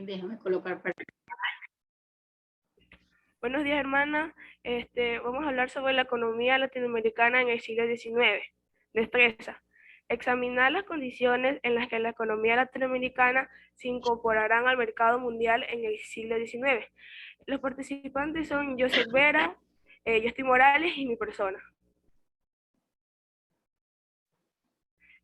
Déjame colocar para... Buenos días, hermana. Vamos a hablar sobre la economía latinoamericana en el siglo XIX. Destreza. Examinar las condiciones en las que la economía latinoamericana se incorporarán al mercado mundial en el siglo XIX. Los participantes son Joseph Vera, Justin Morales y mi persona.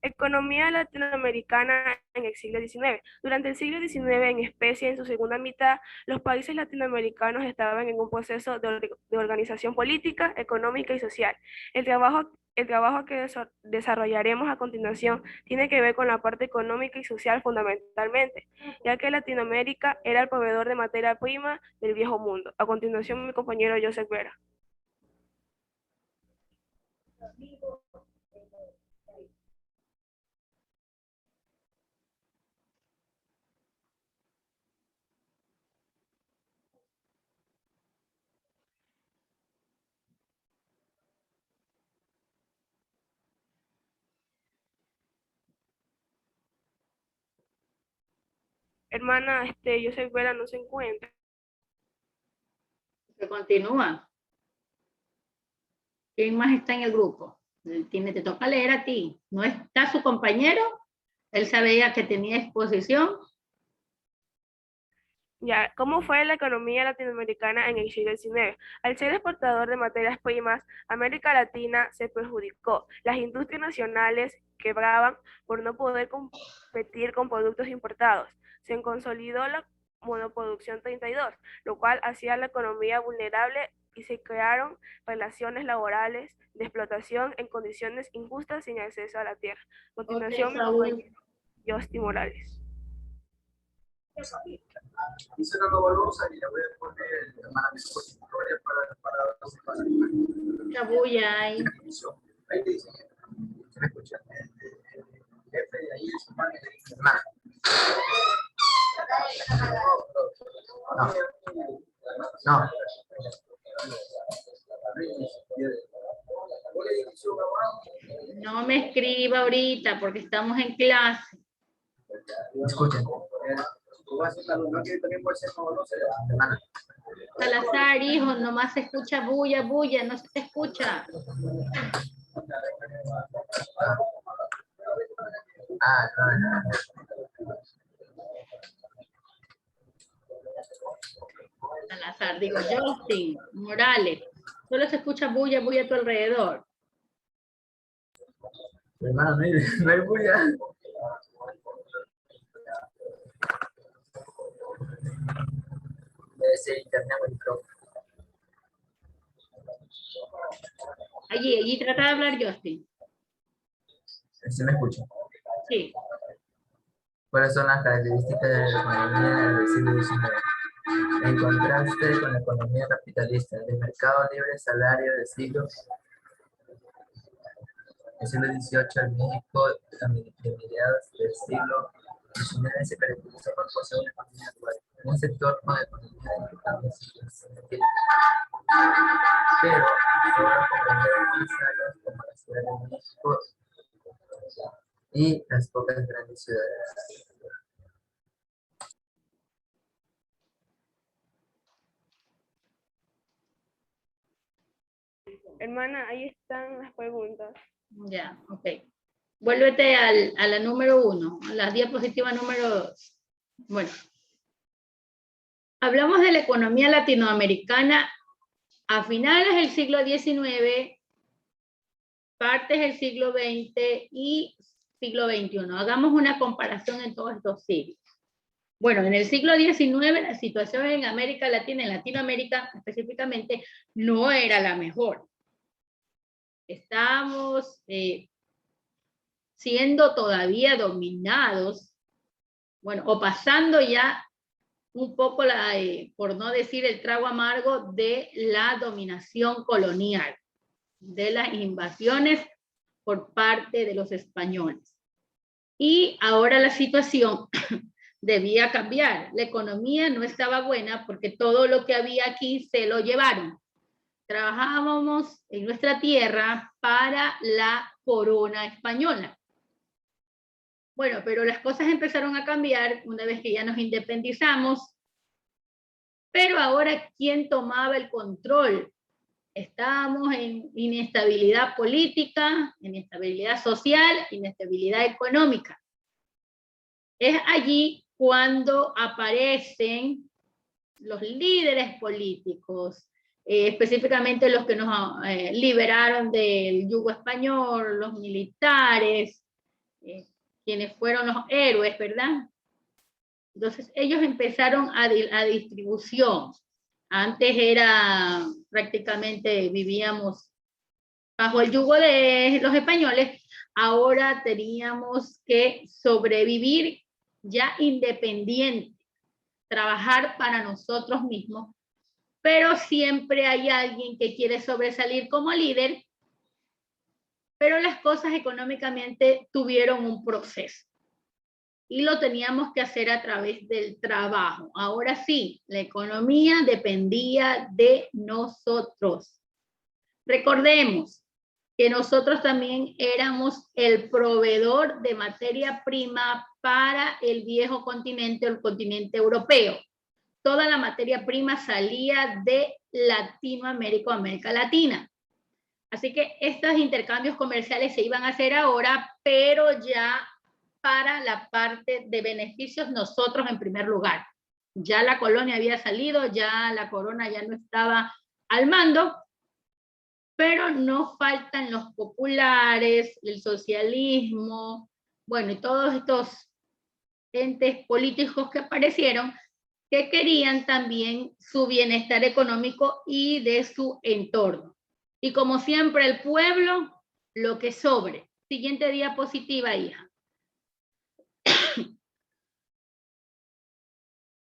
Economía latinoamericana en el siglo XIX. Durante el siglo XIX, en especie en su segunda mitad, los países latinoamericanos estaban en un proceso de organización política, económica y social. El trabajo que desarrollaremos a continuación tiene que ver con la parte económica y social fundamentalmente, ya que Latinoamérica era el proveedor de materia prima del viejo mundo. A continuación, mi compañero Joseph Vera. Hermana, Joseph Vera no se encuentra. Se continúa. ¿Quién más está en el grupo? Te toca leer a ti. ¿No está su compañero? Él sabía que tenía exposición. Ya, ¿cómo fue la economía latinoamericana en el siglo XIX? Al ser exportador de materias primas, América Latina se perjudicó. Las industrias nacionales quebraban por no poder competir con productos importados. Se consolidó la monoproducción 32, lo cual hacía la economía vulnerable y se crearon relaciones laborales de explotación en condiciones injustas sin acceso a la tierra. A Ok, continuación, mi Saúl. compañero Justin Morales. Hice una nueva losa y la voy a poner hermana historia para Mucha bulla ahí. ahí te dicen, ¿se me escucha? Jefe, ahí es hermana. No. No me escriba ahorita porque estamos en clase. Escuchen. Salazar, hijo, nomás se escucha bulla, bulla, no se te escucha. Salazar, digo, Justin, Morales, solo se escucha bulla, bulla a tu alrededor. Hermano, no hay bulla. Debe ser internet o el micrófono. Allí trata de hablar Justin. ¿Se me escucha? Sí. ¿Cuáles son las características de la economía del siglo XIX? En contraste con la economía capitalista, de mercado libre, salario del siglo XVIII al México de mediados del siglo XIX se caracteriza por poseer una economía actual, un sector con economía de mercado del siglo XVII. Pero solo comprende algunas áreas como la Ciudad de México y las pocas grandes ciudades. Hermana, ahí están las preguntas. Ya, ok. Vuélvete a la número 1, a la diapositiva número 2. Bueno, hablamos de la economía latinoamericana a finales del siglo XIX, partes del siglo XX y siglo XXI. Hagamos una comparación en todos estos siglos. Bueno, en el siglo XIX la situación en América Latina, en Latinoamérica específicamente, no era la mejor. Estábamos siendo todavía dominados, bueno, o pasando ya un poco, por no decir el trago amargo, de la dominación colonial, de las invasiones por parte de los españoles. Y ahora la situación debía cambiar. La economía no estaba buena porque todo lo que había aquí se lo llevaron. Trabajábamos en nuestra tierra para la corona española. Bueno, pero las cosas empezaron a cambiar una vez que ya nos independizamos. Pero ahora, ¿quién tomaba el control? Estábamos en inestabilidad política, inestabilidad social, inestabilidad económica. Es allí cuando aparecen los líderes políticos, específicamente los que nos liberaron del yugo español, los militares, quienes fueron los héroes, ¿verdad? Entonces ellos empezaron a distribución. Antes era prácticamente, vivíamos bajo el yugo de los españoles, ahora teníamos que sobrevivir ya independiente, trabajar para nosotros mismos, pero siempre hay alguien que quiere sobresalir como líder, pero las cosas económicamente tuvieron un proceso y lo teníamos que hacer a través del trabajo. Ahora sí, la economía dependía de nosotros. Recordemos que nosotros también éramos el proveedor de materia prima para el viejo continente, el continente europeo. Toda la materia prima salía de Latinoamérica, América Latina. Así que estos intercambios comerciales se iban a hacer ahora, pero ya para la parte de beneficios nosotros en primer lugar. Ya la colonia había salido, ya la corona ya no estaba al mando, pero no faltan los populares, el socialismo, bueno, y todos estos entes políticos que aparecieron que querían también su bienestar económico y de su entorno. Y como siempre, el pueblo, lo que sobre. Siguiente diapositiva, hija.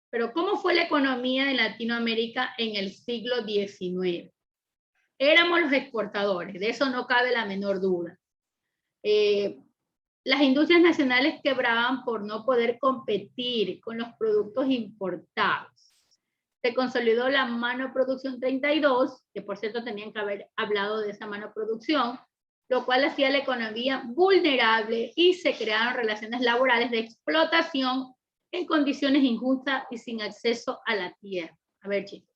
Pero ¿cómo fue la economía de Latinoamérica en el siglo XIX? Éramos los exportadores, de eso no cabe la menor duda. Las industrias nacionales quebraban por no poder competir con los productos importados. Se consolidó la manoproducción 32, que por cierto tenían que haber hablado de esa manoproducción, lo cual hacía la economía vulnerable y se crearon relaciones laborales de explotación en condiciones injustas y sin acceso a la tierra. A ver, chicos.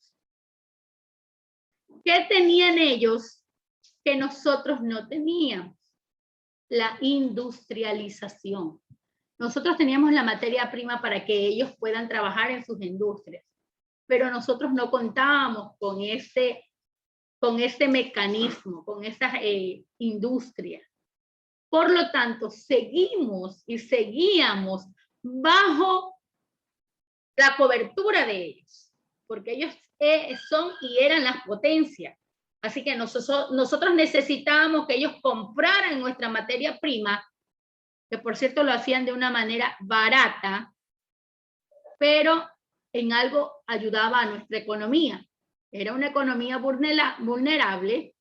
¿Qué tenían ellos que nosotros no teníamos? La industrialización. Nosotros teníamos la materia prima para que ellos puedan trabajar en sus industrias, pero nosotros no contábamos con este mecanismo, con esa industria. Por lo tanto, seguíamos bajo la cobertura de ellos, porque ellos son y eran las potencias. Así que nosotros necesitábamos que ellos compraran nuestra materia prima, que por cierto lo hacían de una manera barata, pero en algo ayudaba a nuestra economía. Era una economía vulnerable,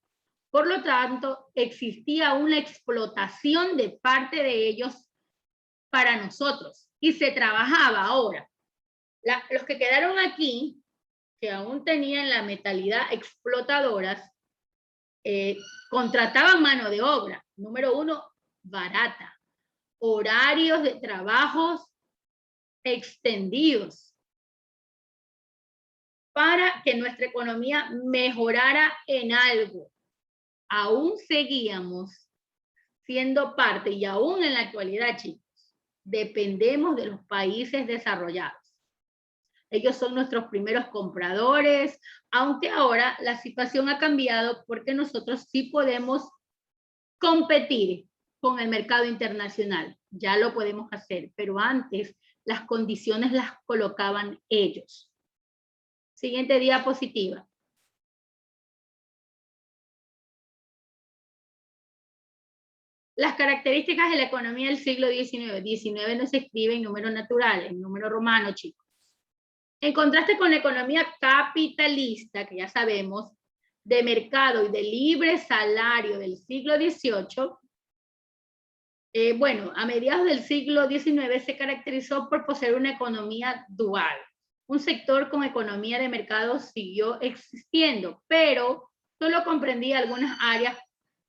por lo tanto existía una explotación de parte de ellos para nosotros y se trabajaba. Ahora, los que quedaron aquí, que aún tenían la mentalidad explotadoras, contrataban mano de obra, número uno, barata, horarios de trabajos extendidos, para que nuestra economía mejorara en algo. Aún seguíamos siendo parte, y aún en la actualidad, chicos, dependemos de los países desarrollados. Ellos son nuestros primeros compradores, aunque ahora la situación ha cambiado porque nosotros sí podemos competir con el mercado internacional. Ya lo podemos hacer, pero antes las condiciones las colocaban ellos. Siguiente diapositiva. Las características de la economía del siglo XIX. 19 no se escribe en número natural, en número romano, chicos. En contraste con la economía capitalista, que ya sabemos, de mercado y de libre salario del siglo XVIII, bueno, a mediados del siglo XIX se caracterizó por poseer una economía dual. Un sector con economía de mercado siguió existiendo, pero solo comprendía algunas áreas,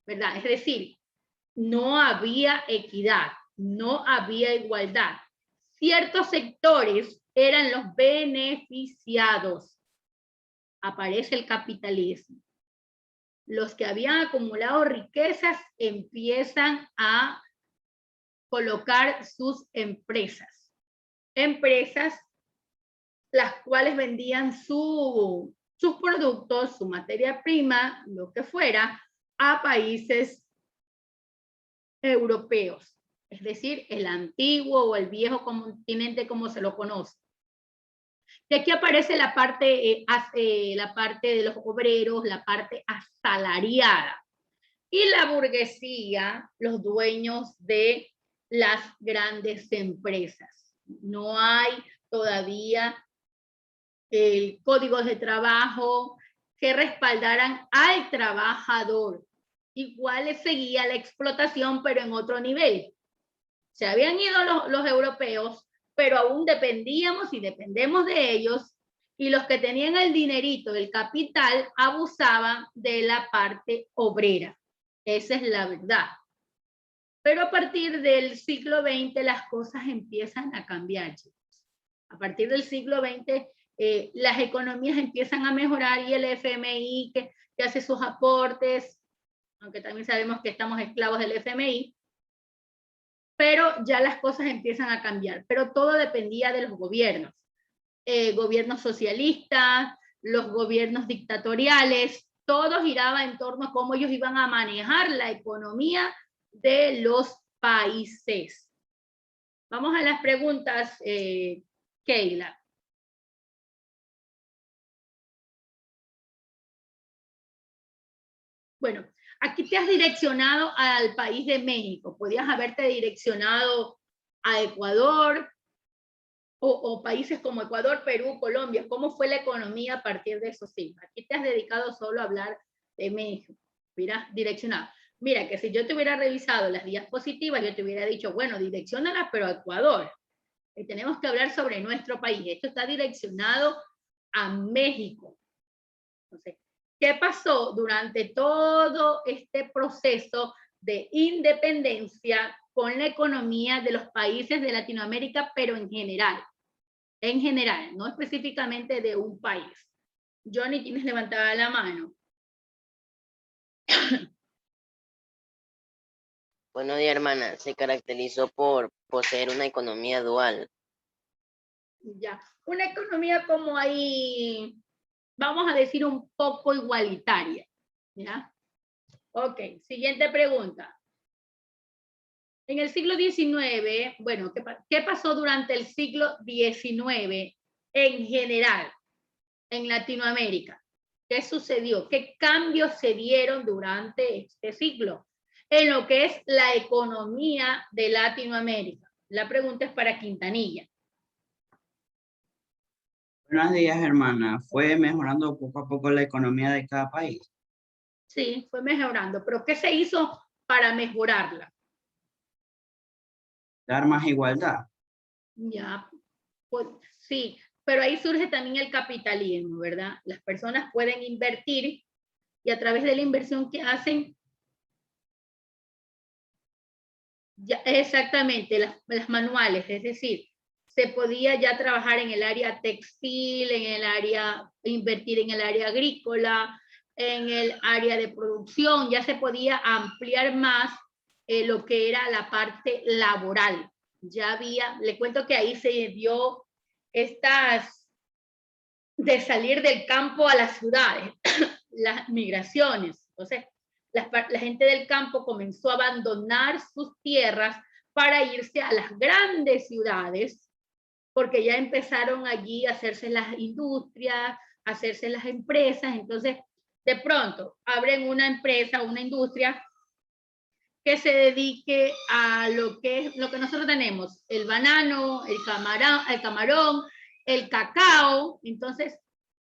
¿verdad? Es decir, no había equidad, no había igualdad. Ciertos sectores eran los beneficiados. Aparece el capitalismo. Los que habían acumulado riquezas empiezan a colocar sus empresas. Empresas las cuales vendían sus productos, su materia prima, lo que fuera, a países europeos. Es decir, el antiguo o el viejo continente como se lo conoce. Y aquí aparece la parte de los obreros, la parte asalariada. Y la burguesía, los dueños de las grandes empresas. No hay todavía códigos de trabajo que respaldaran al trabajador. Igual seguía la explotación, pero en otro nivel. Se habían ido los europeos, pero aún dependíamos y dependemos de ellos, y los que tenían el dinerito, el capital, abusaban de la parte obrera. Esa es la verdad. Pero a partir del siglo XX las cosas empiezan a cambiar, chicos. A partir del siglo XX las economías empiezan a mejorar y el FMI que hace sus aportes, aunque también sabemos que estamos esclavos del FMI, pero ya las cosas empiezan a cambiar. Pero todo dependía de los gobiernos. Gobiernos socialistas, los gobiernos dictatoriales, todo giraba en torno a cómo ellos iban a manejar la economía de los países. Vamos a las preguntas, Keila. Bueno, aquí te has direccionado al país de México. Podías haberte direccionado a Ecuador o países como Ecuador, Perú, Colombia. ¿Cómo fue la economía a partir de esos siglos? Aquí te has dedicado solo a hablar de México. Hubieras direccionado. Mira, que si yo te hubiera revisado las diapositivas, yo te hubiera dicho, bueno, direcciónalas, pero a Ecuador. Y tenemos que hablar sobre nuestro país. Esto está direccionado a México. Entonces, ¿qué pasó durante todo este proceso de independencia con la economía de los países de Latinoamérica, pero en general? En general, no específicamente de un país. Johnny, tienes levantada la mano. Buenos días, hermana. Se caracterizó por poseer una economía dual. Ya, una economía como ahí, vamos a decir un poco igualitaria. ¿Ya? Ok, siguiente pregunta. En el siglo XIX, bueno, ¿qué pasó durante el siglo XIX en general en Latinoamérica? ¿Qué sucedió? ¿Qué cambios se dieron durante este siglo en lo que es la economía de Latinoamérica? La pregunta es para Quintanilla. Buenos días, hermana. ¿Fue mejorando poco a poco la economía de cada país? Sí, fue mejorando, pero ¿qué se hizo para mejorarla? Dar más igualdad. Ya, pues sí, pero ahí surge también el capitalismo, ¿verdad? Las personas pueden invertir y a través de la inversión que hacen, ya, exactamente, las manuales, es decir, se podía ya trabajar en el área textil, en el área, invertir en el área agrícola, en el área de producción, ya se podía ampliar más lo que era la parte laboral. Ya había, le cuento que ahí se dio estas de salir del campo a las ciudades, las migraciones. Entonces, la gente del campo comenzó a abandonar sus tierras para irse a las grandes ciudades, porque ya empezaron allí a hacerse las industrias, a hacerse las empresas. Entonces, de pronto, abren una empresa, una industria que se dedique a lo que nosotros tenemos, el banano, el camarón, el cacao. Entonces,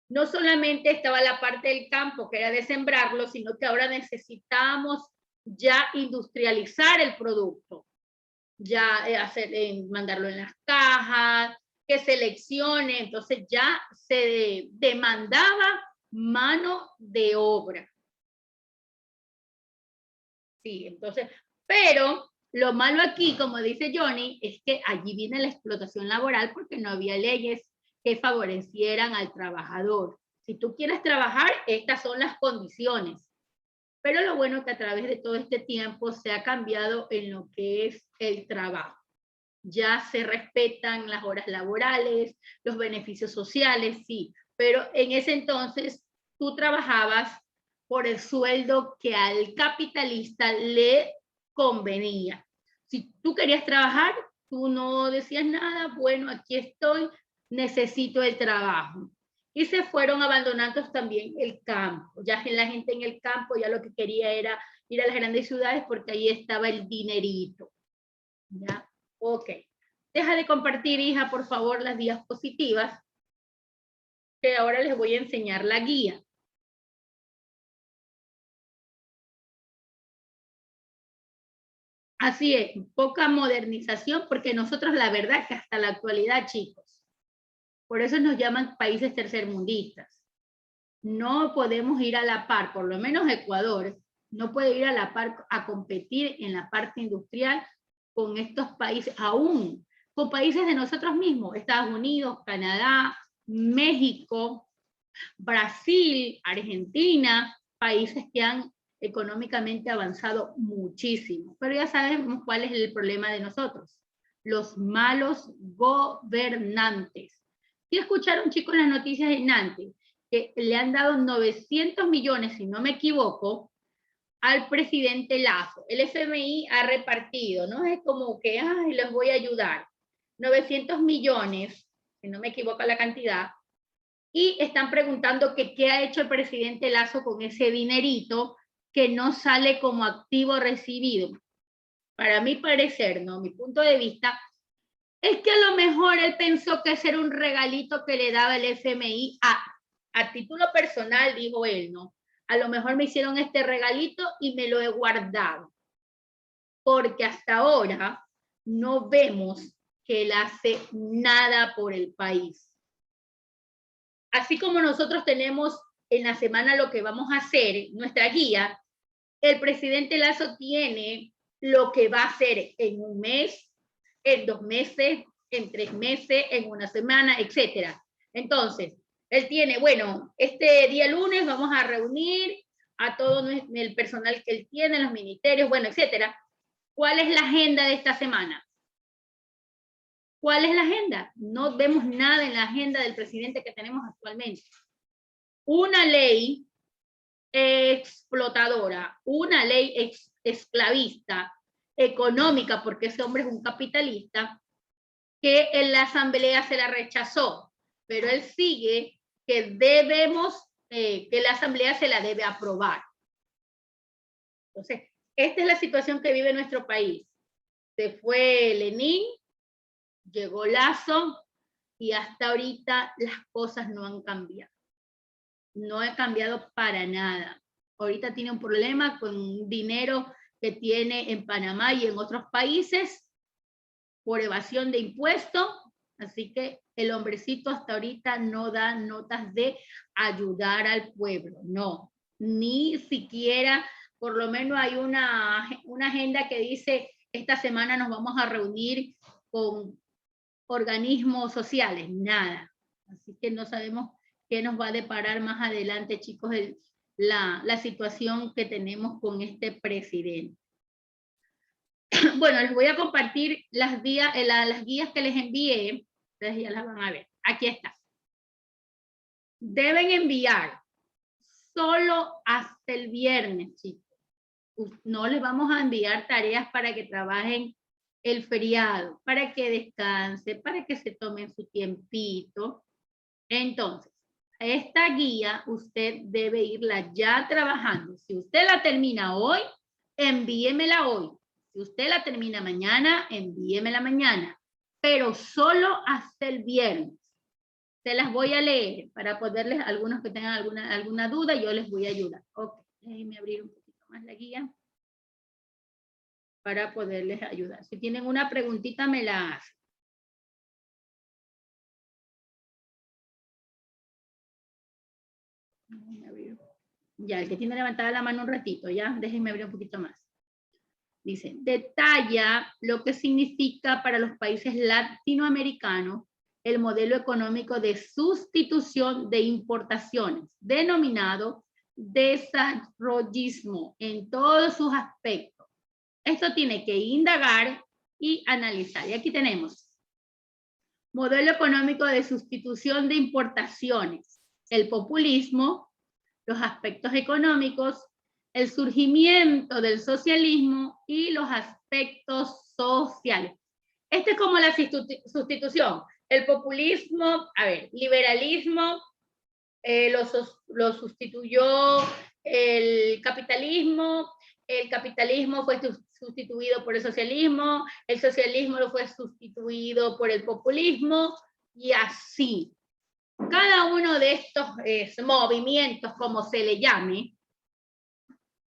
no solamente estaba la parte del campo que era de sembrarlo, sino que ahora necesitamos ya industrializar el producto, ya mandarlo en las cajas, que seleccione. Entonces ya se demandaba mano de obra. Sí, entonces, pero Lo malo aquí, como dice Johnny, es que allí viene la explotación laboral porque no había leyes que favorecieran al trabajador. Si tú quieres trabajar, estas son las condiciones. Pero lo bueno es que a través de todo este tiempo se ha cambiado en lo que es el trabajo. Ya se respetan las horas laborales, los beneficios sociales, sí, pero en ese entonces tú trabajabas por el sueldo que al capitalista le convenía. Si tú querías trabajar, tú no decías nada, bueno, aquí estoy, necesito el trabajo. Y se fueron abandonando también el campo. Ya la gente en el campo ya lo que quería era ir a las grandes ciudades porque ahí estaba el dinerito. ¿Ya? Ok. Deja de compartir, hija, por favor, las diapositivas, que ahora les voy a enseñar la guía. Así es, poca modernización, porque nosotros la verdad que hasta la actualidad, chicos, por eso nos llaman países tercermundistas. No podemos ir a la par, por lo menos Ecuador, no puede ir a la par a competir en la parte industrial con estos países, aún con países de nosotros mismos, Estados Unidos, Canadá, México, Brasil, Argentina, países que han económicamente avanzado muchísimo. Pero ya sabemos cuál es el problema de nosotros, los malos gobernantes. ¿Sí escucharon, chicos, las noticias de Nantes? Que le han dado 900 millones, si no me equivoco, al presidente Lasso. El FMI ha repartido, no es como que, ay, les voy a ayudar. 900 millones, si no me equivoco la cantidad, y están preguntando que qué ha hecho el presidente Lasso con ese dinerito que no sale como activo recibido. Para mi parecer, ¿no? Mi punto de vista, es que a lo mejor él pensó que ese era un regalito que le daba el FMI a título personal, dijo él, ¿no? A lo mejor me hicieron este regalito y me lo he guardado. Porque hasta ahora no vemos que él hace nada por el país. Así como nosotros tenemos en la semana lo que vamos a hacer, nuestra guía, el presidente Lasso tiene lo que va a hacer en un mes, en 2 meses, en 3 meses, en una semana, etc. Entonces, él tiene, bueno, este día lunes vamos a reunir a todo el personal que él tiene, los ministerios, bueno, etc. ¿Cuál es la agenda de esta semana? ¿Cuál es la agenda? No vemos nada en la agenda del presidente que tenemos actualmente. Una ley explotadora, una ley esclavista, económica, porque ese hombre es un capitalista, que en la asamblea se la rechazó, pero él sigue que que la asamblea se la debe aprobar. Entonces, esta es la situación que vive nuestro país. Se fue Lenin, llegó Lasso, y hasta ahorita las cosas no han cambiado. No ha cambiado para nada. Ahorita tiene un problema con dinero que tiene en Panamá y en otros países por evasión de impuestos, así que el hombrecito hasta ahorita no da notas de ayudar al pueblo, no, ni siquiera, por lo menos hay una agenda que dice, esta semana nos vamos a reunir con organismos sociales, nada, así que no sabemos qué nos va a deparar más adelante, chicos, la situación que tenemos con este presidente. Bueno, les voy a compartir las guías que les envié, ustedes ya las van a ver, aquí está. Deben enviar solo hasta el viernes, chicos. No les vamos a enviar tareas para que trabajen el feriado, para que descansen, para que se tomen su tiempito. Entonces, esta guía usted debe irla ya trabajando. Si usted la termina hoy, envíemela hoy. Si usted la termina mañana, envíemela mañana. Pero solo hasta el viernes. Se las voy a leer para poderles, algunos que tengan alguna duda, yo les voy a ayudar. Ok, déjenme abrir un poquito más la guía para poderles ayudar. Si tienen una preguntita, me la hacen. Ya, el que tiene levantada la mano un ratito, ya, déjenme abrir un poquito más. Dice, detalla lo que significa para los países latinoamericanos el modelo económico de sustitución de importaciones, denominado desarrollismo en todos sus aspectos. Esto tiene que indagar y analizar. Y aquí tenemos modelo económico de sustitución de importaciones, el populismo, los aspectos económicos, el surgimiento del socialismo y los aspectos sociales. Este es como la sustitución. El populismo, a ver, liberalismo, lo sustituyó el capitalismo fue sustituido por el socialismo lo fue sustituido por el populismo, y así. Cada uno de estos movimientos, como se le llame,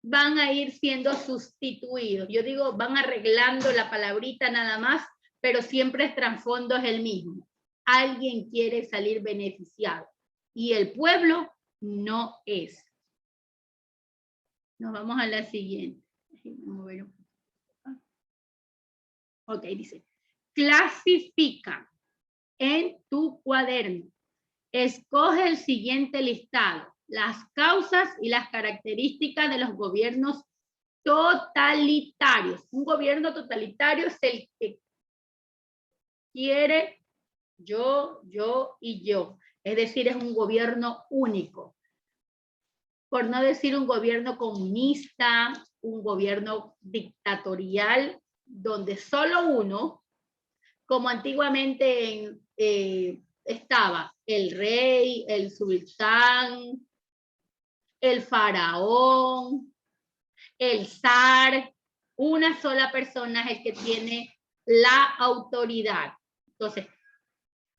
van a ir siendo sustituidos. Yo digo, van arreglando la palabrita nada más, pero siempre el trasfondo es el mismo. Alguien quiere salir beneficiado y el pueblo no es. Nos vamos a la siguiente. Ok, dice, clasifica en tu cuaderno. Escoge el siguiente listado: las causas y las características de los gobiernos totalitarios. Un gobierno totalitario es el que quiere yo y yo. Es decir, es un gobierno único. Por no decir un gobierno comunista, un gobierno dictatorial, donde solo uno, como antiguamente estaba el rey, el sultán, el faraón, el zar, una sola persona es el que tiene la autoridad. Entonces,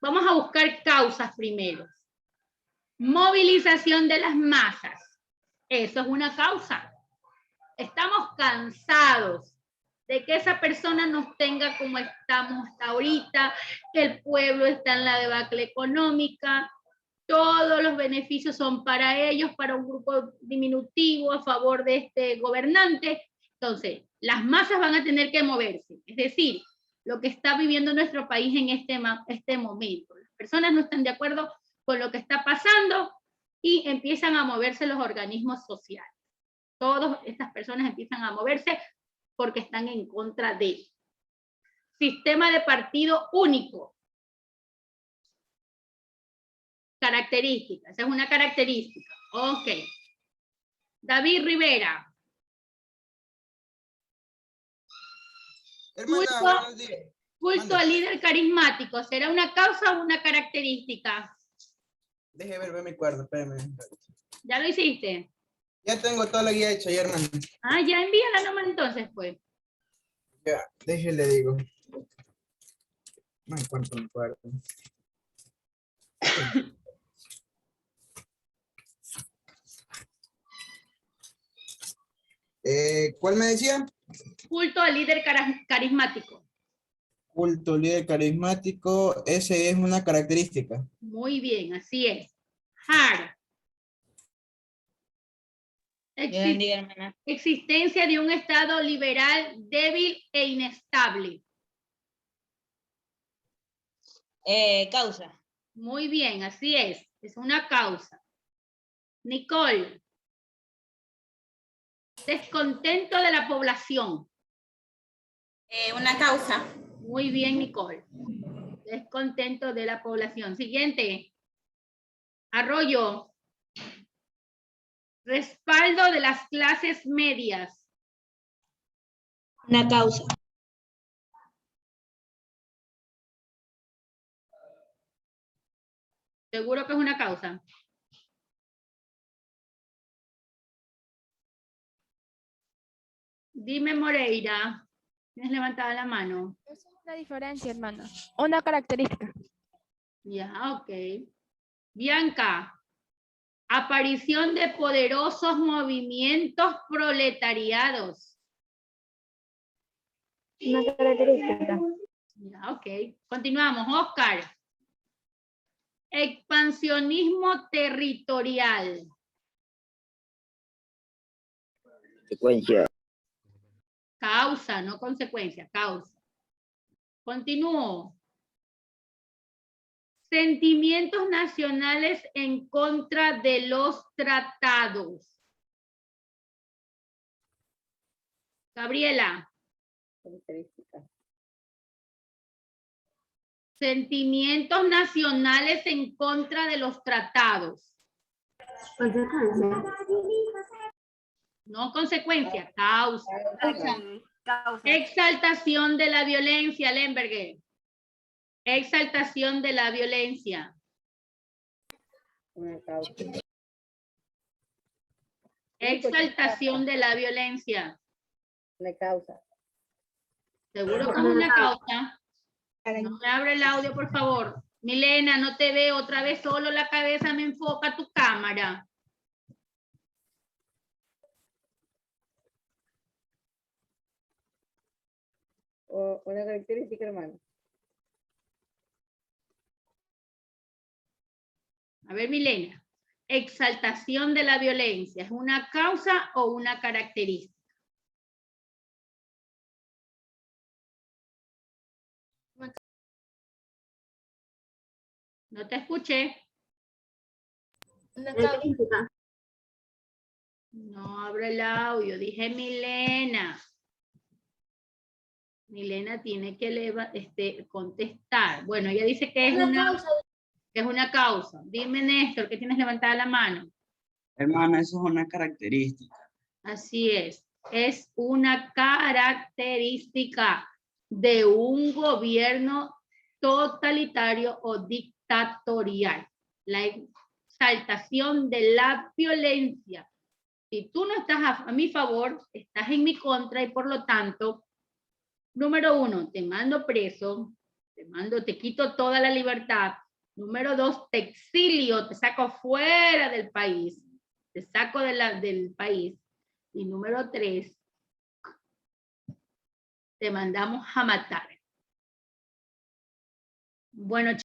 vamos a buscar causas primero. Movilización de las masas. Eso es una causa. Estamos cansados de que esa persona nos tenga como estamos hasta ahorita, que el pueblo está en la debacle económica, todos los beneficios son para ellos, para un grupo diminutivo a favor de este gobernante. Entonces, las masas van a tener que moverse, es decir, lo que está viviendo nuestro país en este momento. Las personas no están de acuerdo con lo que está pasando y empiezan a moverse los organismos sociales. Todas estas personas empiezan a moverse porque están en contra de sistema de partido único. Características, esa es una característica. Ok. David Rivera. Hermana, Culto al líder carismático, ¿será una causa o una característica? Deje ver mi cuarto, espérame. ¿Ya lo hiciste? Ya tengo toda la guía hecha, ya, hermano. Ah, ya envíala nomás entonces, pues. Ya, déjele digo. No encuentro mi cuarto. ¿Cuál me decía? Culto al líder carismático. Culto, líder carismático, ese es una característica. Muy bien, así es. Hard. Existencia de un Estado liberal débil e inestable. Causa. Muy bien, así es una causa. Nicole. Descontento de la población. Una causa. Muy bien, Nicole. Descontento de la población. Siguiente. Arroyo. Respaldo de las clases medias. Una causa. Seguro que es una causa. Dime, Moreira. Tienes levantada la mano. Esa es una diferencia, hermano. Una característica. Ya, ok. Bianca. Aparición de poderosos movimientos proletariados. Una característica. Ya, ok. Continuamos. Oscar. Expansionismo territorial. Secuencia. Causa, no consecuencia, causa. Continúo. Sentimientos nacionales en contra de los tratados. Gabriela. Sentimientos nacionales en contra de los tratados. No consecuencia, causa. Causa. Exaltación de la violencia, Lemberger. Exaltación de la violencia. Exaltación de la violencia. Una causa. ¿Seguro que es una causa? No me abre el audio, por favor. Milena, no te veo. Otra vez solo la cabeza me enfoca tu cámara. O una característica, hermano. A ver, Milena. Exaltación de la violencia. ¿Es una causa o una característica? No te escuché. Una causa. No abro el audio. Dije Milena. Milena tiene que contestar. Bueno, ella dice que es una causa. Dime, Néstor, que tienes levantada la mano. Hermana, eso es una característica. Así es. Es una característica de un gobierno totalitario o dictatorial. La exaltación de la violencia. Si tú no estás a mi favor, estás en mi contra y por lo tanto, número 1, te mando preso, te quito toda la libertad. Número 2, te exilio, te saco fuera del país, te saco del país. Y número 3, te mandamos a matar. Bueno,